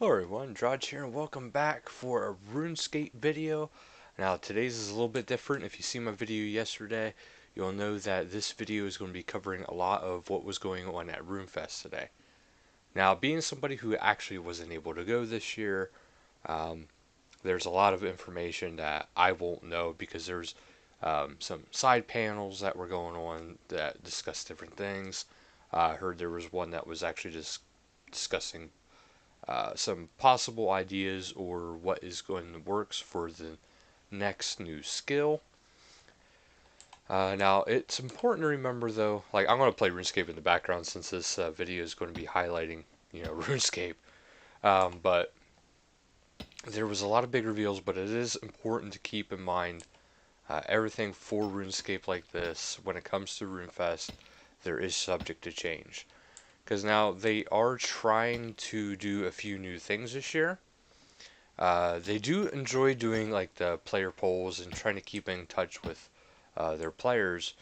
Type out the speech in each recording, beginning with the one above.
Hello everyone, Drodge here and welcome back for a RuneScape video. Now today's is a little bit different. If you see my video yesterday, you'll know that this video is going to be covering a lot of what was going on at RuneFest today. Now being somebody who actually wasn't able to go this year, there's a lot of information that I won't know because there's some side panels that were going on that discuss different things. I heard there was one that was actually just discussing some possible ideas or what is going in the works for the next new skill. Now, it's important to remember though, like I'm going to play RuneScape in the background since this video is going to be highlighting, RuneScape. But there was a lot of big reveals, but it is important to keep in mind everything for RuneScape like this, when it comes to RuneFest, there is subject to change. Because now they are trying to do a few new things this year. They do enjoy doing like the player polls and trying to keep in touch with their players.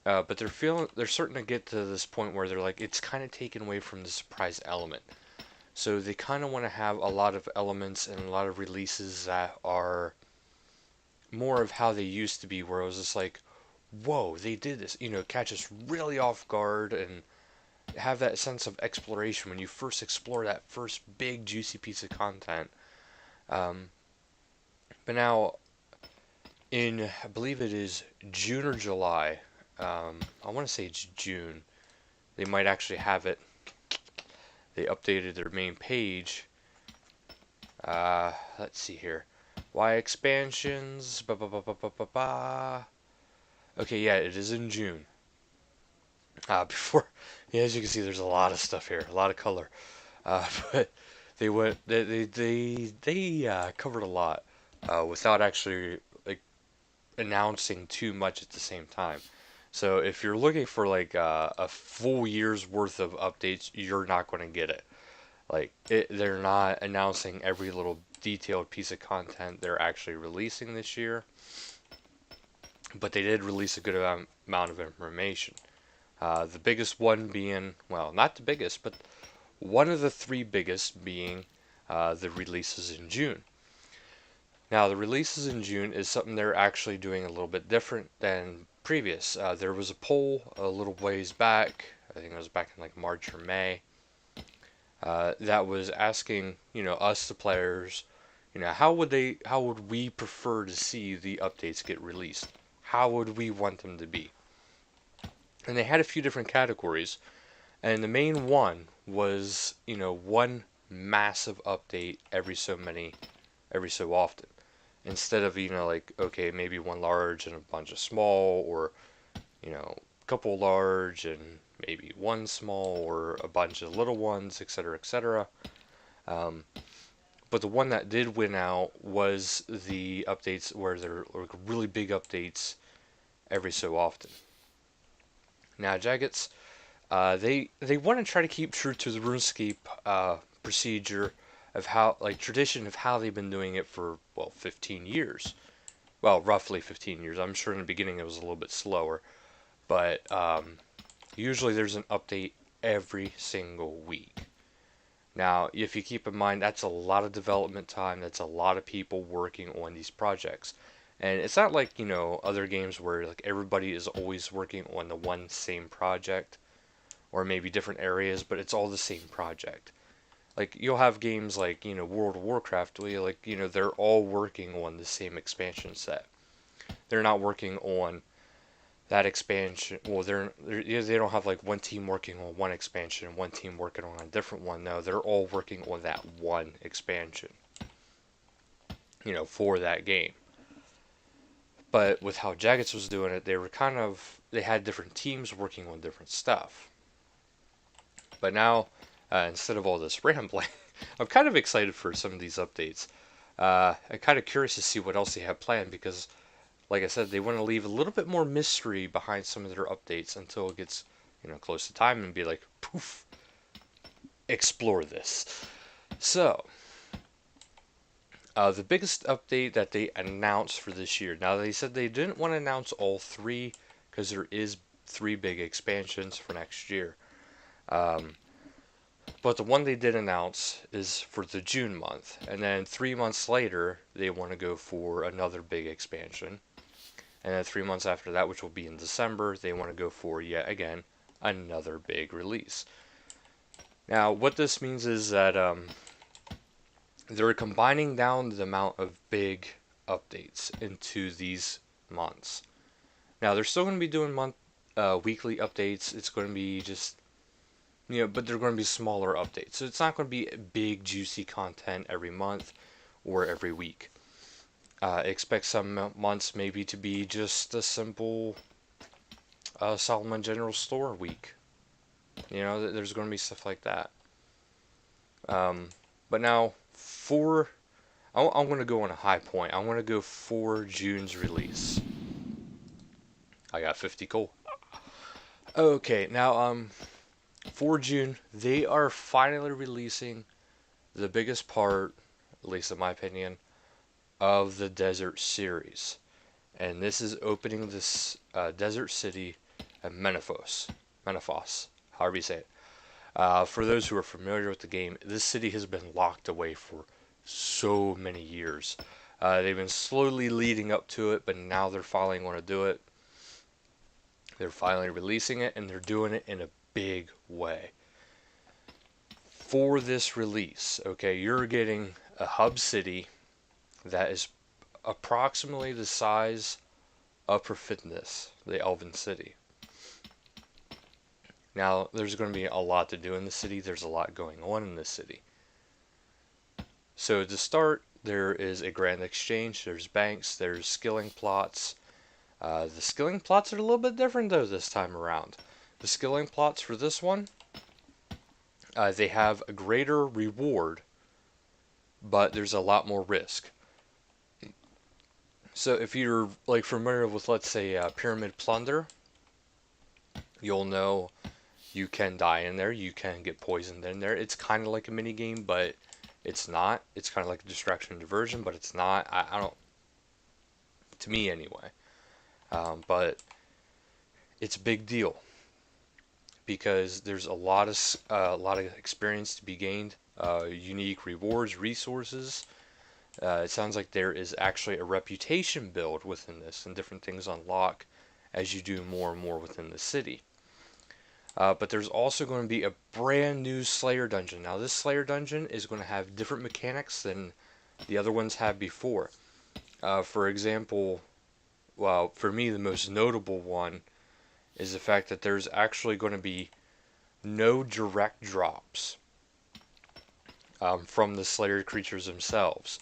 But they're starting to get to this point where they're like, it's kind of taken away from the surprise element. So they kind of want to have a lot of elements and a lot of releases that are more of how they used to be, where it was just like, whoa, they did this, catch us really off guard and have that sense of exploration when you first explore that first big juicy piece of content. But now, I believe it is June or July. I want to say it's June. They might actually have it. They updated their main page. Let's see here. Why expansions? Ba ba ba ba ba ba ba. Okay, yeah, it is in June. Yeah, as you can see, there's a lot of stuff here, a lot of color. But they covered a lot without actually like announcing too much at the same time. So if you're looking for like a full year's worth of updates, you're not going to get it. They're not announcing every little detailed piece of content they're actually releasing this year, but they did release a good amount of information. The biggest one being, well, not the biggest, but one of the three biggest being the releases in June. Now, the releases in June is something they're actually doing a little bit different than previous. There was a poll a little ways back, I think it was back in like March or May, that was asking, us, the players, how would we prefer to see the updates get released? How would we want them to be? And they had a few different categories, and the main one was, one massive update every so often, instead of, like, okay, maybe one large and a bunch of small, or, a couple large and maybe one small, or a bunch of little ones, etc., etc. But the one that did win out was the updates where they're like really big updates every so often. Now, Jaggets, they want to try to keep true to the RuneScape procedure of how, like, tradition of how they've been doing it for, well, 15 years. Well, roughly 15 years. I'm sure in the beginning it was a little bit slower, but usually there's an update every single week. Now, if you keep in mind, that's a lot of development time. That's a lot of people working on these projects. And it's not like, other games where like everybody is always working on the one same project, or maybe different areas, but it's all the same project. Like you'll have games like, World of Warcraft where they're all working on the same expansion set. They're not working on that expansion. Well, they don't have like one team working on one expansion and one team working on a different one. No, they're all working on that one expansion, for that game. But with how Jaggets was doing it, they had different teams working on different stuff. But now, instead of all this rambling, I'm kind of excited for some of these updates. I'm kind of curious to see what else they have planned because, like I said, they want to leave a little bit more mystery behind some of their updates until it gets, close to time and be like, poof, explore this. So, the biggest update that they announced for this year. Now, they said they didn't want to announce all three because there is three big expansions for next year. But the one they did announce is for the June month, and then 3 months later they want to go for another big expansion, and then 3 months after that, which will be in December, they want to go for yet again another big release. Now, what this means is that they're combining down the amount of big updates into these months. Now, they're still going to be doing weekly updates. It's going to be just, but they're going to be smaller updates. So it's not going to be big, juicy content every month or every week. Expect some months maybe to be just a simple Solomon General Store week. There's going to be stuff like that. But now, I'm going to go on a high point. I'm going to go for June's release. I got 50 coal. Okay, now, for June, they are finally releasing the biggest part, at least in my opinion, of the Desert series. And this is opening this desert city at Menaphos, however you say it. For those who are familiar with the game, this city has been locked away for so many years. They've been slowly leading up to it, but now they're finally going to do it. They're finally releasing it, and they're doing it in a big way. For this release, okay, you're getting a hub city that is approximately the size of Profitness, the Elven City. Now, there's going to be a lot to do in the city. There's a lot going on in the city. So to start, there is a grand exchange. There's banks. There's skilling plots. The skilling plots are a little bit different though this time around. The skilling plots for this one, they have a greater reward, but there's a lot more risk. So if you're like familiar with, let's say, Pyramid Plunder, you'll know you can die in there, you can get poisoned in there. It's kind of like a mini game, but it's not. It's kind of like a distraction and diversion, but it's not. I don't, to me anyway. But it's a big deal because there's a lot of experience to be gained, unique rewards, resources. It sounds like there is actually a reputation build within this, and different things unlock as you do more and more within the city. But there's also going to be a brand new Slayer dungeon. Now, this Slayer dungeon is going to have different mechanics than the other ones have before. For example, well, for me, the most notable one is the fact that there's actually going to be no direct drops from the Slayer creatures themselves.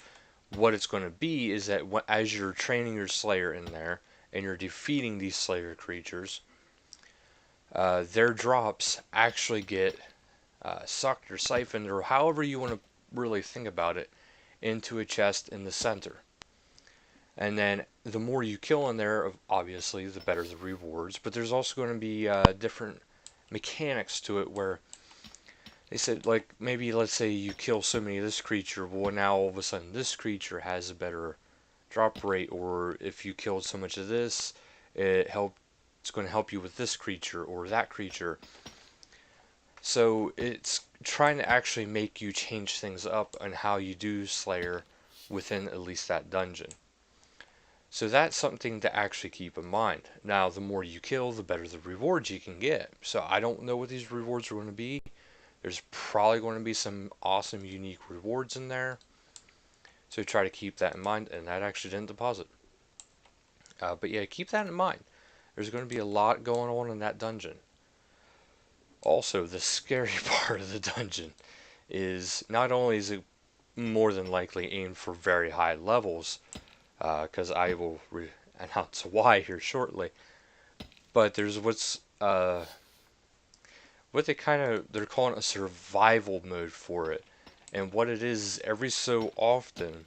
What it's going to be is that as you're training your Slayer in there and you're defeating these Slayer creatures, their drops actually get sucked or siphoned, or however you want to really think about it, into a chest in the center. And then the more you kill in there, obviously, the better the rewards. But there's also going to be different mechanics to it where they said, like, maybe let's say you kill so many of this creature, well, now all of a sudden this creature has a better drop rate, or if you killed so much of this, it's going to help you with this creature or that creature. So it's trying to actually make you change things up on how you do Slayer within at least that dungeon. So that's something to actually keep in mind. Now, the more you kill, the better the rewards you can get. So I don't know what these rewards are going to be. There's probably going to be some awesome, unique rewards in there. So try to keep that in mind. And that actually didn't deposit. But yeah, keep that in mind. There's going to be a lot going on in that dungeon. Also, the scary part of the dungeon is not only is it more than likely aimed for very high levels, because I will announce why here shortly. But there's what they're calling a survival mode for it, and what it is every so often,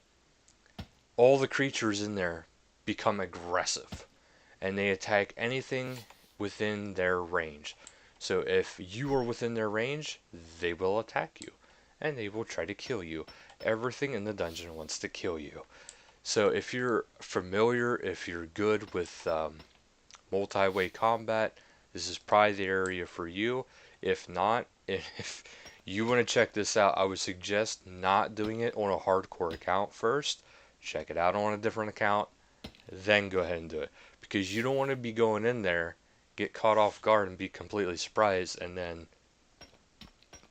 all the creatures in there become aggressive, and they attack anything within their range. So if you are within their range, they will attack you, and they will try to kill you. Everything in the dungeon wants to kill you. So if you're familiar, if you're good with multi-way combat, this is probably the area for you. If not, if You want to check this out. I would suggest not doing it on a hardcore account first. Check it out on a different account, then go ahead and do it. Because you don't want to be going in there, get caught off guard, and be completely surprised, and then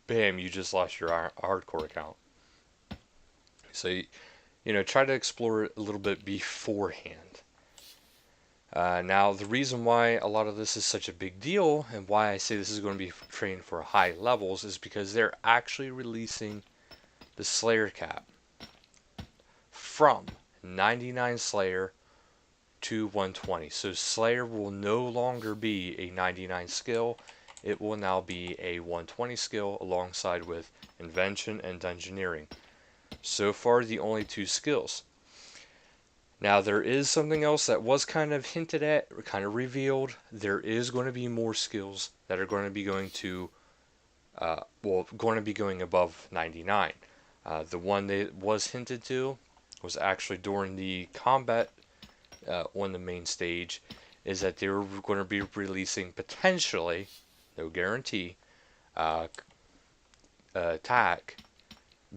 bam, you just lost your hardcore account. So, try to explore it a little bit beforehand. Now, the reason why a lot of this is such a big deal and why I say this is going to be trained for high levels is because they're actually releasing the Slayer cap from 99 Slayer to 120. So Slayer will no longer be a 99 skill. It will now be a 120 skill alongside with Invention and Dungeoneering. So far, the only two skills. Now, there is something else that was kind of hinted at, or kind of revealed. There is going to be more skills that are going to be going to, going to be going above 99. The one that was hinted to was actually during the combat on the main stage, is that they were going to be releasing potentially, no guarantee, attack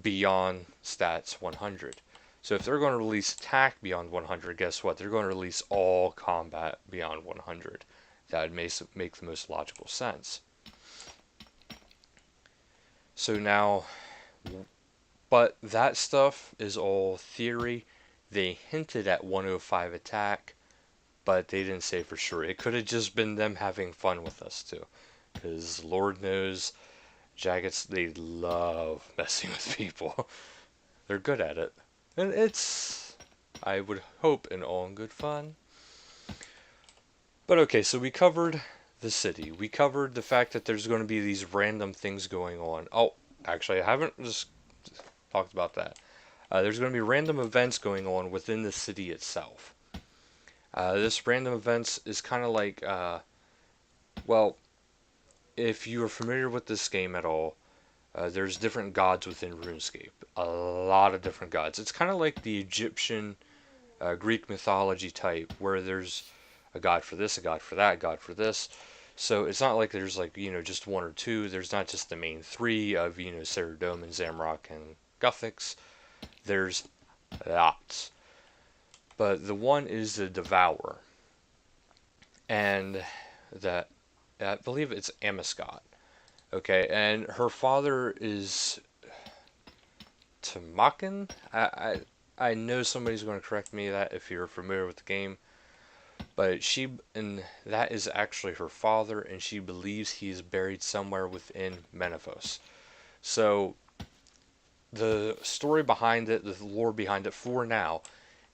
beyond stats 100. So if they're going to release attack beyond 100, guess what? They're going to release all combat beyond 100. That would make the most logical sense. So now, but that stuff is all theory. They hinted at 105 attack, but they didn't say for sure. It could have just been them having fun with us too. Because Lord knows, Jaggeds, they love messing with people. They're good at it. And it's, I would hope, in all good fun. But okay, so we covered the city. We covered the fact that there's going to be these random things going on. Oh, actually, I haven't just talked about that. There's going to be random events going on within the city itself. This random events is kind of like, well, if you are familiar with this game at all, there's different gods within RuneScape. A lot of different gods. It's kind of like the Egyptian, Greek mythology type, where there's a god for this, a god for that, a god for this. So it's not like there's like, just one or two. There's not just the main three of, Ceridome and Zamrock and Guthix. There's lots. But the one is the Devourer. And that, I believe it's Amiscot. Okay, and her father is Tamakin. I know somebody's going to correct me that if you're familiar with the game, but that is actually her father, and she believes he is buried somewhere within Menethos. So the story behind it, the lore behind it for now,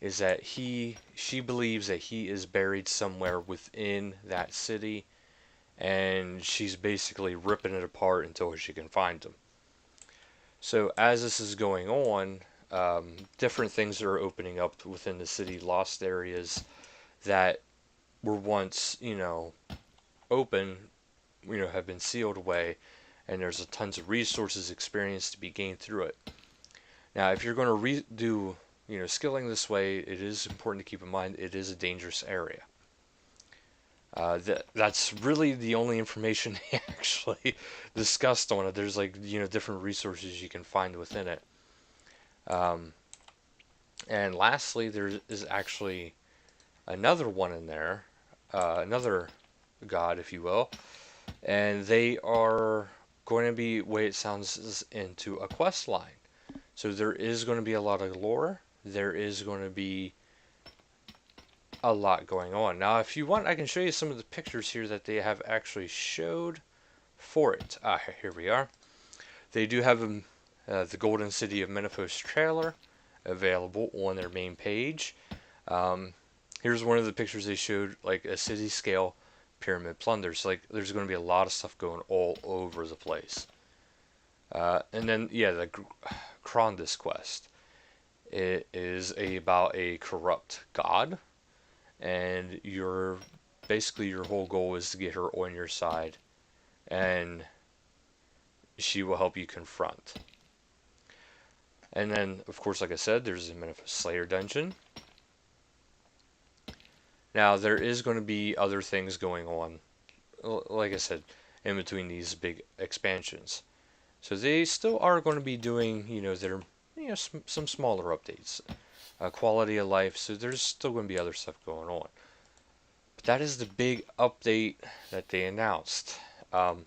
is that she believes that he is buried somewhere within that city, and she's basically ripping it apart until she can find him. So as this is going on, different things are opening up within the city, lost areas that were once, open, have been sealed away, and there's a tons of resources, experience to be gained through it. Now, if you're going to do, skilling this way, it is important to keep in mind it is a dangerous area. That's really the only information they actually discussed on it. There's different resources you can find within it. And lastly, there is actually another one in there, another god, if you will, and they are going to be, way it sounds, into a quest line. So there is going to be a lot of lore. There is going to be a lot going on. Now, if you want, I can show you some of the pictures here that they have actually showed for it. Here we are. They do have the Golden City of Menethos trailer available on their main page. Here's one of the pictures they showed, like a city scale pyramid plunders. Like, there's going to be a lot of stuff going all over the place. And then, yeah, the Krondis quest. It is about a corrupt god, and basically your whole goal is to get her on your side, and she will help you confront. And then, of course, like I said, there's the Menethos Slayer dungeon. Now, there is going to be other things going on, like I said, in between these big expansions. So they still are going to be doing, their, some smaller updates, quality of life. So there's still going to be other stuff going on. But that is the big update that they announced. Um,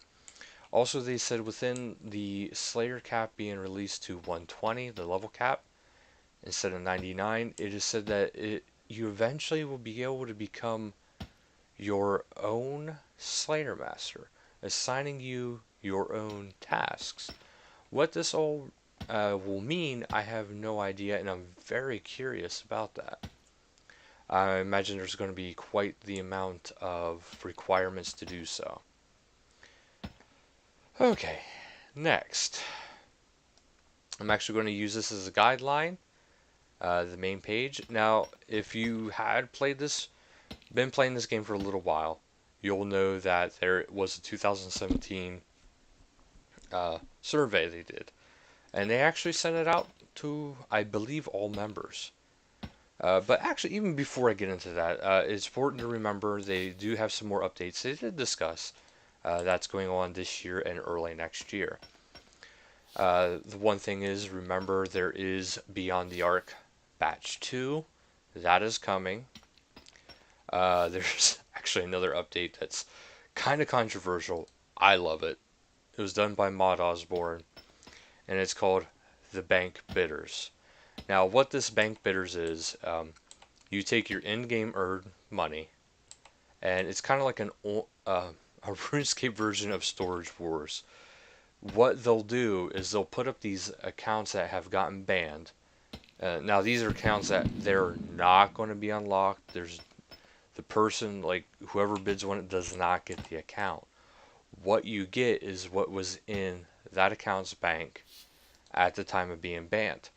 Also, they said within the Slayer cap being released to 120, the level cap, instead of 99, it is said that you eventually will be able to become your own Slayer Master, assigning you your own tasks. What this all will mean, I have no idea, and I'm very curious about that. I imagine there's going to be quite the amount of requirements to do so. Okay, next. I'm actually going to use this as a guideline, the main page. Now, if you had been playing this game for a little while, you'll know that there was a 2017 survey they did. And they actually sent it out to, I believe, all members. But actually, even before I get into that, it's important to remember they do have some more updates they did discuss that's going on this year and early next year. The one thing is, remember, there is Beyond the Arc Batch 2. That is coming. There's actually another update that's kind of controversial. I love it. It was done by Mod Osborne, and it's called the Bank Bidders. Now, what this Bank Bidders is, you take your in-game earned money, and it's kind of like a RuneScape version of Storage Wars. What they'll do is they'll put up these accounts that have gotten banned. Now, these are accounts that they're not going to be unlocked. There's the person, like whoever bids on it, does not get the account. What you get is what was in that account's bank at the time of being banned.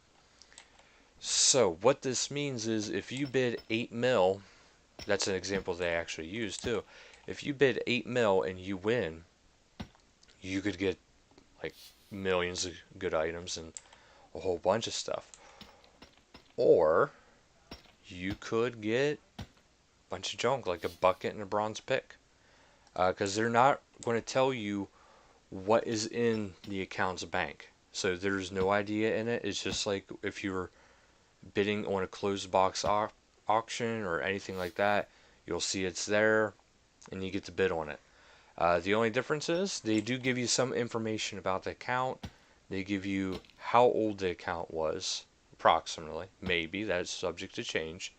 So what this means is if you bid 8 mil, that's an example they actually use too. If you bid 8 mil and you win, you could get like millions of good items and a whole bunch of stuff. Or you could get a bunch of junk like a bucket and a bronze pick. Because they're not going to tell you what is in the account's bank. So there's no idea in it. It's just like if you were bidding on a closed box auction or anything like that, you'll see it's there and you get to bid on it. The only difference is they do give you some information about the account. They give you how old the account was, approximately, maybe, that's subject to change.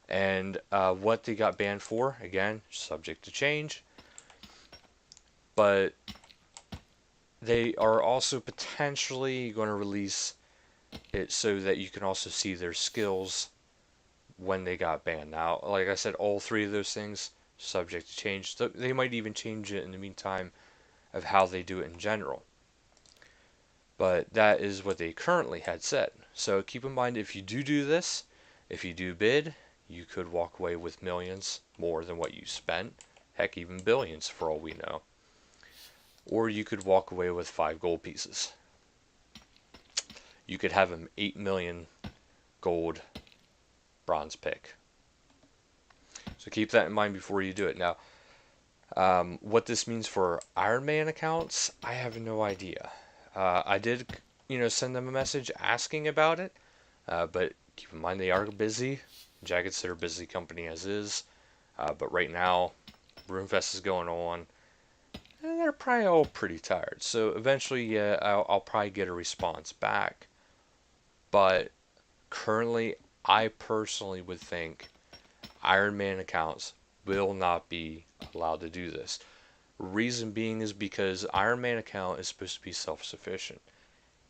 And what they got banned for, again, subject to change. But they are also potentially going to release it so that you can also see their skills when they got banned. Now, like I said, all three of those things subject to change. They might even change it in the meantime of how they do it in general. But that is what they currently had said. So keep in mind, if you do this, if you do bid, you could walk away with millions more than what you spent. Heck, even billions for all we know. Or you could walk away with 5 gold pieces. You could have an 8 million gold bronze pick. So keep that in mind before you do it. Now, what this means for Iron Man accounts, I have no idea. I did, send them a message asking about it, but keep in mind they are busy. Jagged's their busy company as is, but right now, RuneFest is going on, and they're probably all pretty tired. So eventually, yeah, I'll probably get a response back. But currently, I personally would think Iron Man accounts will not be allowed to do this. Reason being is because Iron Man account is supposed to be self-sufficient.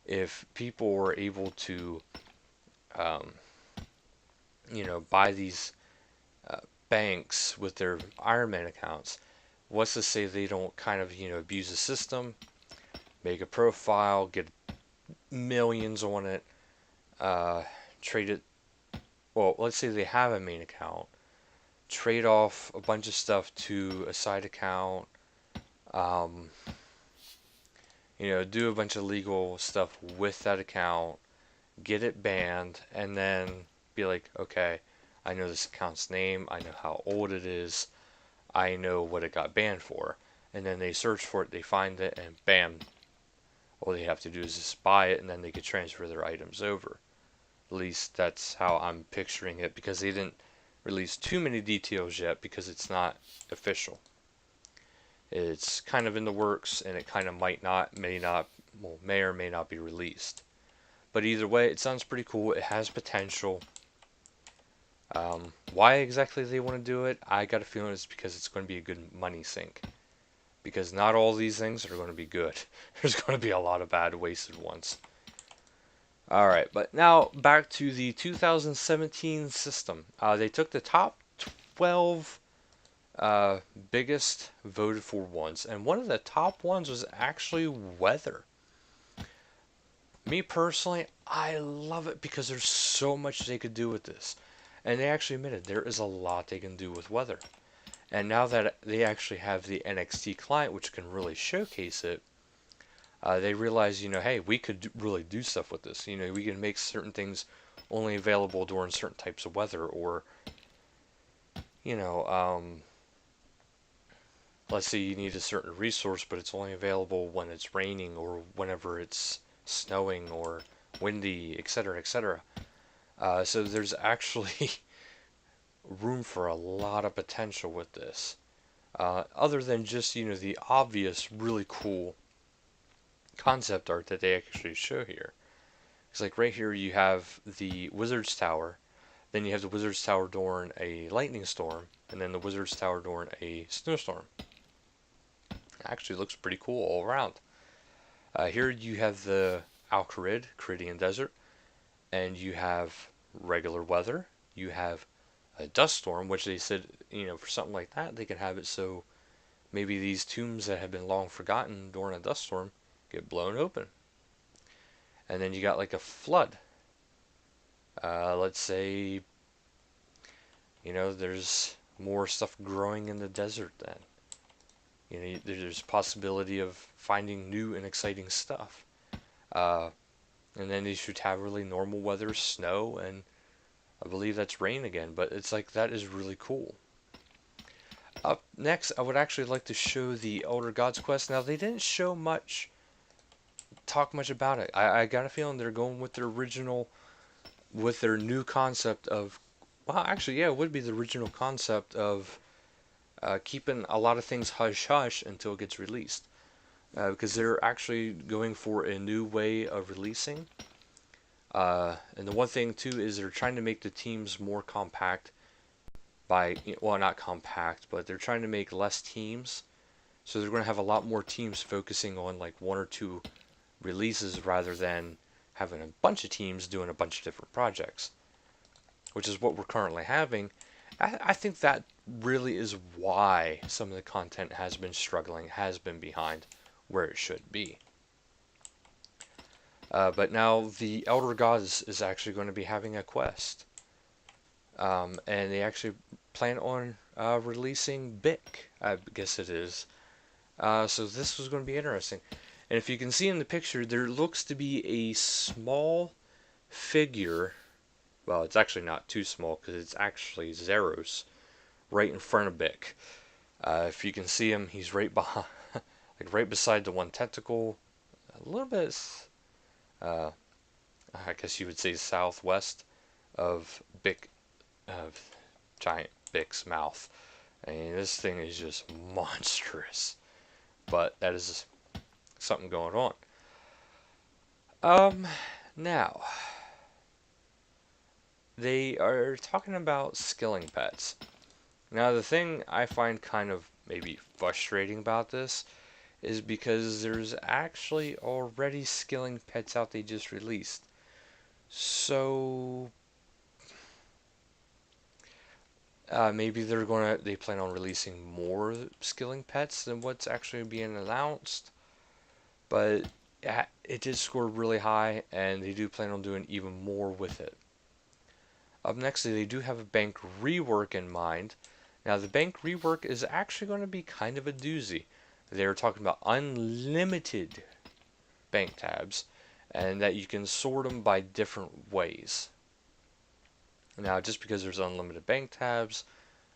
If people were able to, buy these banks with their Iron Man accounts, what's to say they don't kind of, abuse the system, make a profile, get millions on it, trade it. Well, let's say they have a main account, trade off a bunch of stuff to a side account, do a bunch of legal stuff with that account, get it banned, and then be like, okay, I know this account's name, I know how old it is, I know what it got banned for. And then they search for it, they find it, and bam, All they have to do is just buy it, and then they could transfer their items over. At least that's how I'm picturing it, because they didn't release too many details yet because it's not official. It's kind of in the works, and it kind of may or may not be released. But either way, it sounds pretty cool. It has potential. Why exactly they want to do it, I got a feeling it's because it's going to be a good money sink. Because not all these things are going to be good. There's going to be a lot of bad wasted ones. Alright, but now back to the 2017 system. They took the top 12 biggest voted for ones, and one of the top ones was actually weather. Me personally, I love it because there's so much they could do with this. And they actually admitted there is a lot they can do with weather. And now that they actually have the NXT client, which can really showcase it, they realize, hey, we could really do stuff with this. We can make certain things only available during certain types of weather, or, you know, let's say you need a certain resource, but it's only available when it's raining or whenever it's snowing or windy, etc., etc. So there's actually room for a lot of potential with this. Other than just, the obvious, really cool concept art that they actually show here. It's like right here you have the Wizard's Tower, then you have the Wizard's Tower during a lightning storm, and then the Wizard's Tower during a snowstorm. It actually looks pretty cool all around. Here you have the Al-Kharid, Kharidian Desert, and you have regular weather. You have a dust storm, which they said, for something like that, they could have it so maybe these tombs that have been long forgotten during a dust storm get blown open. And then you got like a flood. Let's say, there's more stuff growing in the desert then. There's possibility of finding new and exciting stuff. And then you should have really normal weather, snow, and I believe that's rain again. But it's like, that is really cool. Up next, I would actually like to show the Elder Gods quest. Now, they didn't talk much about it. I got a feeling they're going with their new concept of, well, actually, yeah, it would be the original concept of keeping a lot of things hush-hush until it gets released. Because they're actually going for a new way of releasing. And the one thing, too, is they're trying to make the teams more compact not compact, but they're trying to make less teams. So they're going to have a lot more teams focusing on like one or two releases rather than having a bunch of teams doing a bunch of different projects, which is what we're currently having. I think that really is why some of the content has been struggling, has been behind where it should be. But now the Elder Gods is actually going to be having a quest. And they actually plan on releasing Bic, I guess it is. So this was going to be interesting. And if you can see in the picture, there looks to be a small figure. Well, it's actually not too small because it's actually Zeros right in front of Bic. If you can see him, he's right behind, like right beside the one tentacle, a little bit, I guess you would say southwest of Bic, of giant Bic's mouth. I mean, this thing is just monstrous, but that is something going on. Now, they are talking about skilling pets. Now, the thing I find kind of maybe frustrating about this is because there's actually already skilling pets out they just released. So, maybe they plan on releasing more skilling pets than what's actually being announced. But it did score really high, and they do plan on doing even more with it. Up next, they do have a bank rework in mind. Now, the bank rework is actually going to be kind of a doozy. They're talking about unlimited bank tabs, and that you can sort them by different ways. Now, just because there's unlimited bank tabs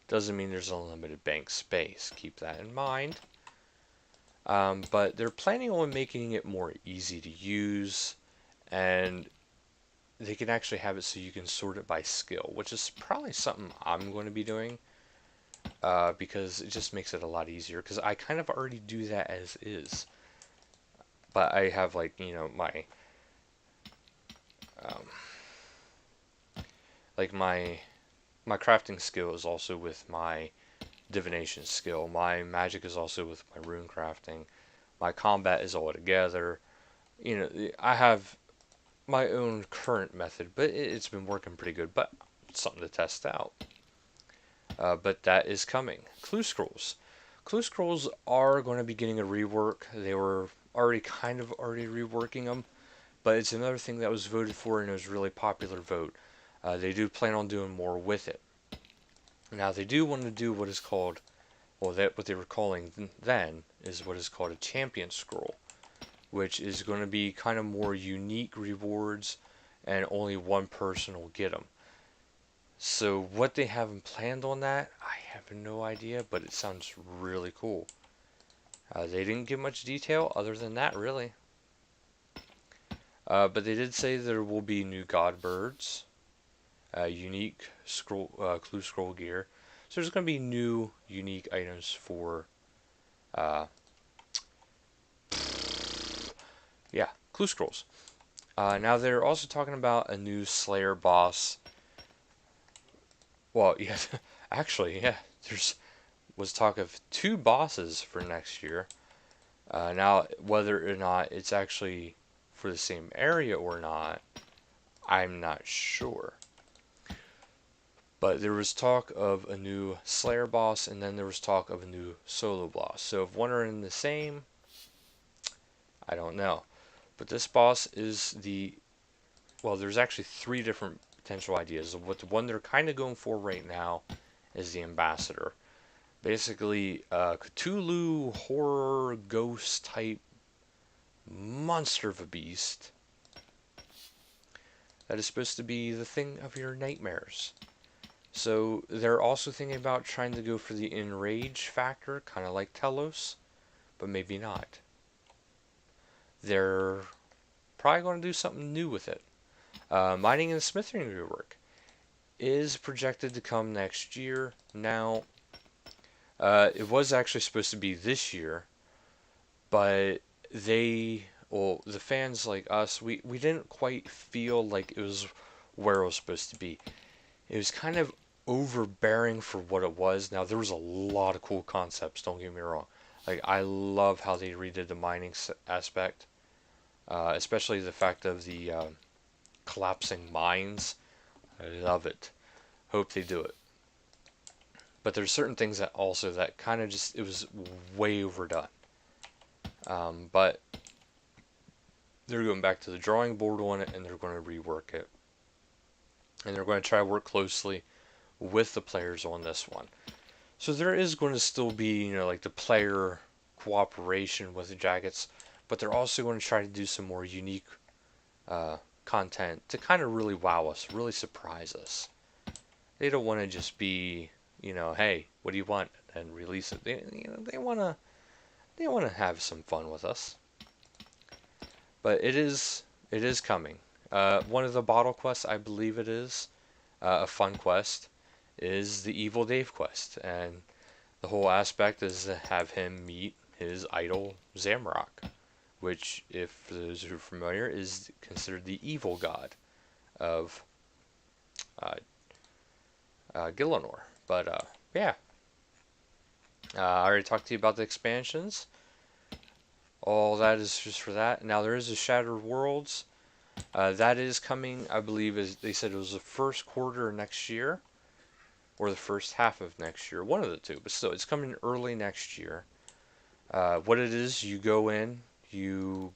doesn't mean there's unlimited bank space. Keep that in mind. But they're planning on making it more easy to use, and they can actually have it so you can sort it by skill, which is probably something I'm going to be doing, because it just makes it a lot easier. Because I kind of already do that as is, but I have like um, my crafting skill is also with my divination skill. My magic is also with my rune crafting. My combat is all together. I have my own current method, but it's been working pretty good. But it's something to test out. But that is coming. Clue scrolls. Clue scrolls are going to be getting a rework. They were already reworking them, but it's another thing that was voted for and it was a really popular vote. They do plan on doing more with it. Now they do want to do what is called, well, that what they were calling then is what is called a champion scroll, which is going to be kind of more unique rewards, and only one person will get them. So what they have planned on that, I have no idea, but it sounds really cool. They didn't give much detail other than that, really. But they did say there will be new god birds, unique clue scroll gear. So there's going to be new unique items for, uh, yeah, clue scrolls. Now they're also talking about a new Slayer boss. Well, yeah, actually, yeah, there's was talk of two bosses for next year. Now, whether or not it's actually for the same area or not, I'm not sure. But there was talk of a new Slayer boss, and then there was talk of a new solo boss. So if one are in the same, I don't know. But this boss is well, there's actually three different potential ideas. What the one they're kind of going for right now is the ambassador. Basically, Cthulhu horror ghost type monster of a beast that is supposed to be the thing of your nightmares. So they're also thinking about trying to go for the enrage factor, kind of like Telos, but maybe not. They're probably going to do something new with it. Mining and smithing rework is projected to come next year. Now, it was actually supposed to be this year, but the fans like us, we didn't quite feel like it was where it was supposed to be. It was kind of overbearing for what it was. Now, there was a lot of cool concepts, don't get me wrong. Like, I love how they redid the mining aspect, especially the fact of the collapsing mines. I love it. Hope they do it. But there's certain things that also that kind of just, it was way overdone. But they're going back to the drawing board on it and they're going to rework it. And they're going to try to work closely with the players on this one. So there is going to still be, like the player cooperation with the Jackets, but they're also going to try to do some more unique content to kind of really wow us, really surprise us. They don't want to just be, hey, what do you want, and release it. They want to have some fun with us. But it is coming. One of the bottle quests, I believe it is, a fun quest, is the Evil Dave quest, and the whole aspect is to have him meet his idol Zamrock, which, if for those who are familiar, is considered the evil god of uh, Gillinor. But yeah, I already talked to you about the expansions. All that is just for that. Now there is a Shattered Worlds. That is coming, I believe, as they said it was the first quarter of next year, or the first half of next year, one of the two. But still, it's coming early next year. What it is, you go in, you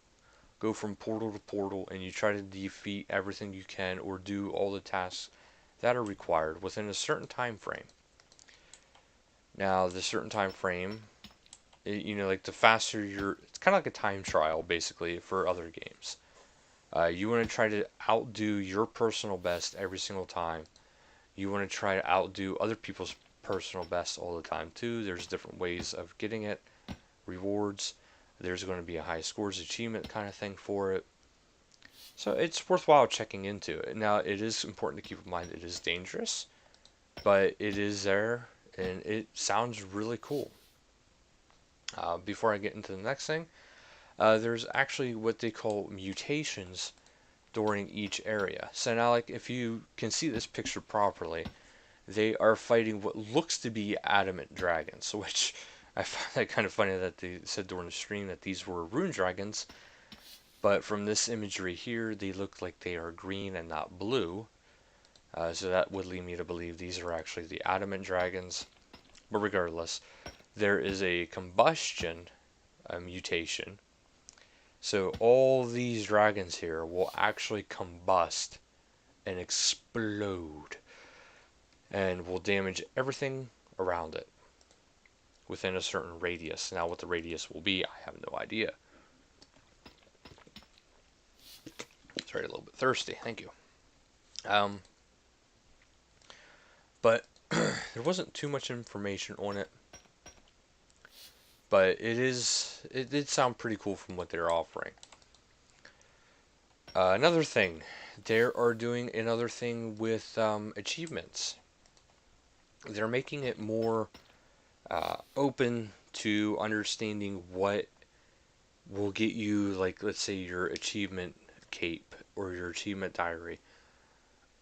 go from portal to portal, and you try to defeat everything you can, or do all the tasks that are required within a certain time frame. Now, the certain time frame, like the faster it's kind of like a time trial basically for other games. You want to try to outdo your personal best every single time. You want to try to outdo other people's personal best all the time too. There's different ways of getting it, rewards. There's going to be a high scores achievement kind of thing for it. So it's worthwhile checking into it. Now, it is important to keep in mind it is dangerous, but it is there, and it sounds really cool. Before I get into the next thing, there's actually what they call mutations during each area. So now, like, if you can see this picture properly, they are fighting what looks to be adamant dragons, which I find that kind of funny that they said during the stream that these were rune dragons, but from this imagery here, they look like they are green and not blue. So that would lead me to believe these are actually the adamant dragons. But regardless, there is a combustion mutation. So all these dragons here will actually combust and explode and will damage everything around it within a certain radius. Now what the radius will be, I have no idea. Sorry, a little bit thirsty. Thank you. But there wasn't too much information on it. But it did sound pretty cool from what they're offering. Another thing, they are doing another thing with achievements. They're making it more open to understanding what will get you, like, let's say your achievement cape or your achievement diary.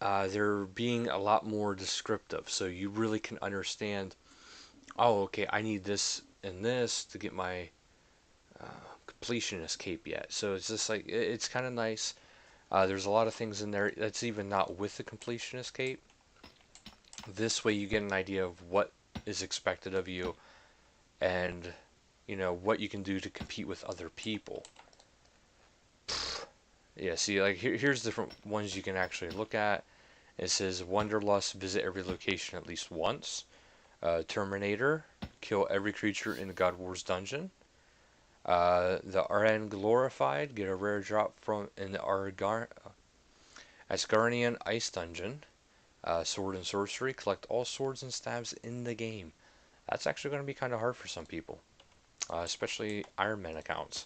They're being a lot more descriptive, so you really can understand, oh, okay, I need this and this to get my completionist cape yet. So it's just like, it's kind of nice. There's a lot of things in there that's even not with the completionist cape. This way you get an idea of what is expected of you and, you know, what you can do to compete with other people. Yeah, see, like, here's different ones you can actually look at. It says Wanderlust, visit every location at least once. Terminator, kill every creature in the God Wars dungeon. The RN Glorified, get a rare drop from in the Asgardian Ice Dungeon. Sword and Sorcery, collect all swords and stabs in the game. That's actually going to be kind of hard for some people, especially Iron Man accounts.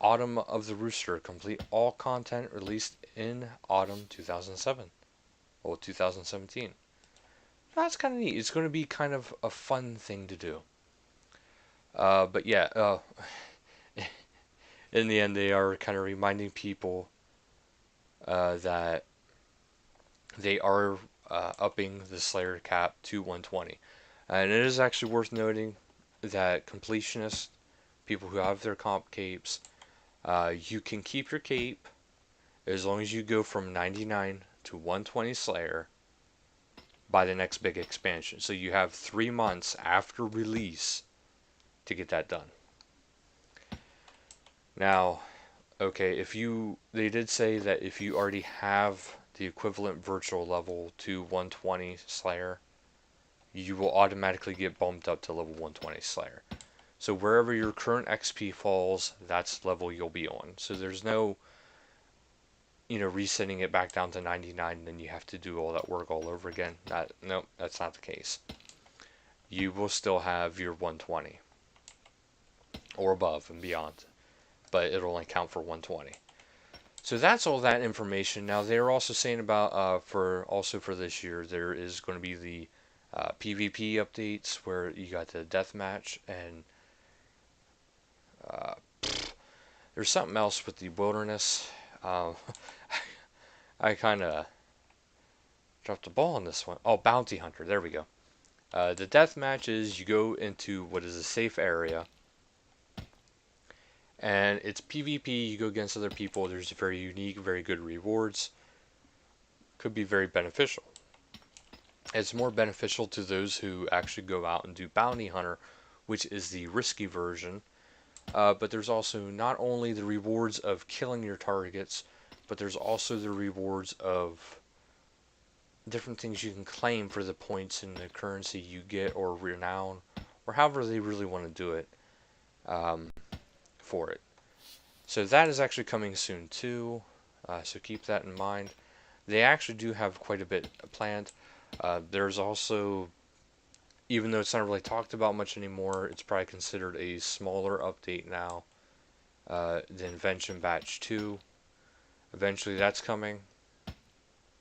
Autumn of the Rooster, complete all content released in autumn 2007. Well, 2017. That's kind of neat. It's going to be kind of a fun thing to do. But yeah, in the end, they are kind of reminding people that they are upping the Slayer cap to 120. And it is actually worth noting that completionists, people who have their comp capes, you can keep your cape as long as you go from 99 to 120 Slayer by the next big expansion. So you have 3 months after release to get that done. Now, okay, they did say that if you already have the equivalent virtual level to 120 Slayer, you will automatically get bumped up to level 120 Slayer. So wherever your current XP falls, that's the level you'll be on. So there's no, resetting it back down to 99 and then you have to do all that work all over again. No, that's not the case. You will still have your 120 or above and beyond, but it'll only count for 120. So that's all that information. Now they're also saying about for this year there is going to be the PvP updates where you got the deathmatch and there's something else with the wilderness. I kind of dropped the ball on this one. Oh, Bounty Hunter. There we go. The deathmatch is you go into what is a safe area. And it's PvP. You go against other people. There's very unique, very good rewards. Could be very beneficial. It's more beneficial to those who actually go out and do Bounty Hunter, which is the risky version. But there's also not only the rewards of killing your targets, but there's also the rewards of different things you can claim for the points and the currency you get, or renown, or however they really want to do it for it. So that is actually coming soon too, so keep that in mind. They actually do have quite a bit planned. There's also even though it's not really talked about much anymore, it's probably considered a smaller update now. The Invention Batch 2. Eventually that's coming.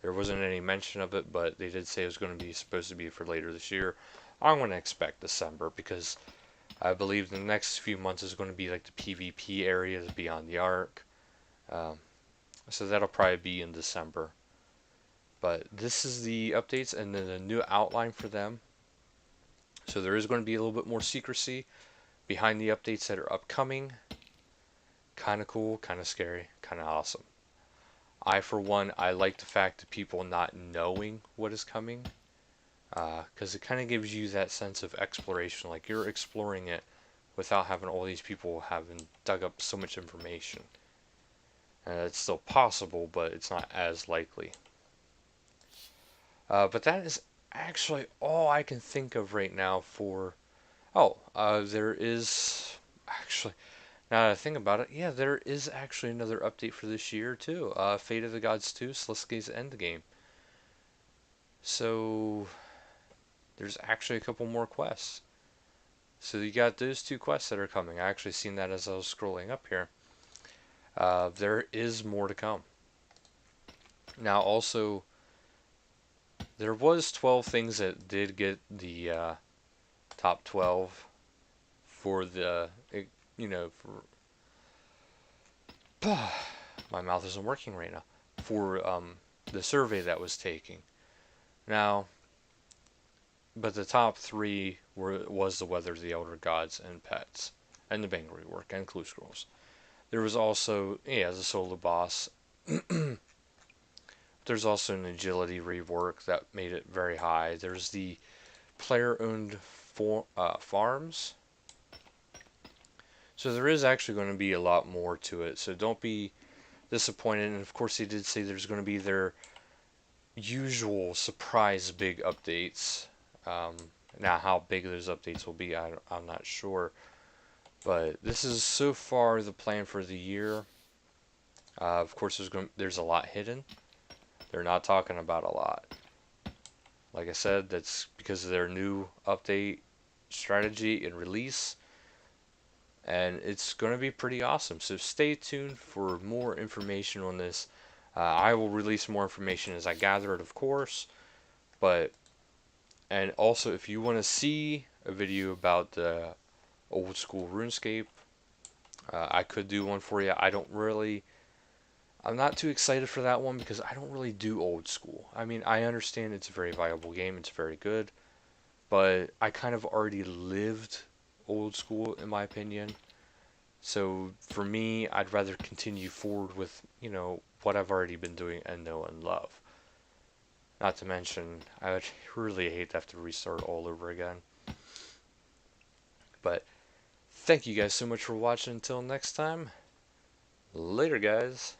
There wasn't any mention of it, but they did say it was going to be supposed to be for later this year. I'm going to expect December because I believe the next few months is going to be like the PvP areas beyond the Ark. Um, so that'll probably be in December. But this is the updates and then a new outline for them. So there is going to be a little bit more secrecy behind the updates that are upcoming. Kind of cool, kind of scary, kind of awesome. I, for one, I like the fact of people not knowing what is coming, because it kind of gives you that sense of exploration, like you're exploring it without having all these people having dug up so much information. And it's still possible, but it's not as likely. But that is actually all I can think of right now for. Oh, there is actually. Now that I think about it, yeah, there is actually another update for this year too. Fate of the Gods 2, Slisuke's Endgame. So there's actually a couple more quests. So you got those two quests that are coming. I actually seen that as I was scrolling up here. There is more to come. Now also, there was 12 things that did get the top 12 for the, for my mouth isn't working right now, for the survey that was taking. Now, but the top three was the Weather of the Elder Gods and Pets, and the Bangle rework and Clue Scrolls. There was also, yeah, as a solo boss. There's also an agility rework that made it very high. There's the player-owned farms. So there is actually going to be a lot more to it. So don't be disappointed. And of course, they did say there's going to be their usual surprise big updates. Now, how big those updates will be, I'm not sure. But this is so far the plan for the year. Of course, there's a lot hidden. They're not talking about a lot. Like I said, that's because of their new update strategy and release. And it's going to be pretty awesome. So stay tuned for more information on this. I will release more information as I gather it, of course. And also, if you want to see a video about the old school RuneScape, I could do one for you. I'm not too excited for that one because I don't really do old school. I mean, I understand it's a very viable game, it's very good, but I kind of already lived old school in my opinion. So for me, I'd rather continue forward with, what I've already been doing and know and love. Not to mention, I would really hate to have to restart all over again. But thank you guys so much for watching. Until next time, later guys.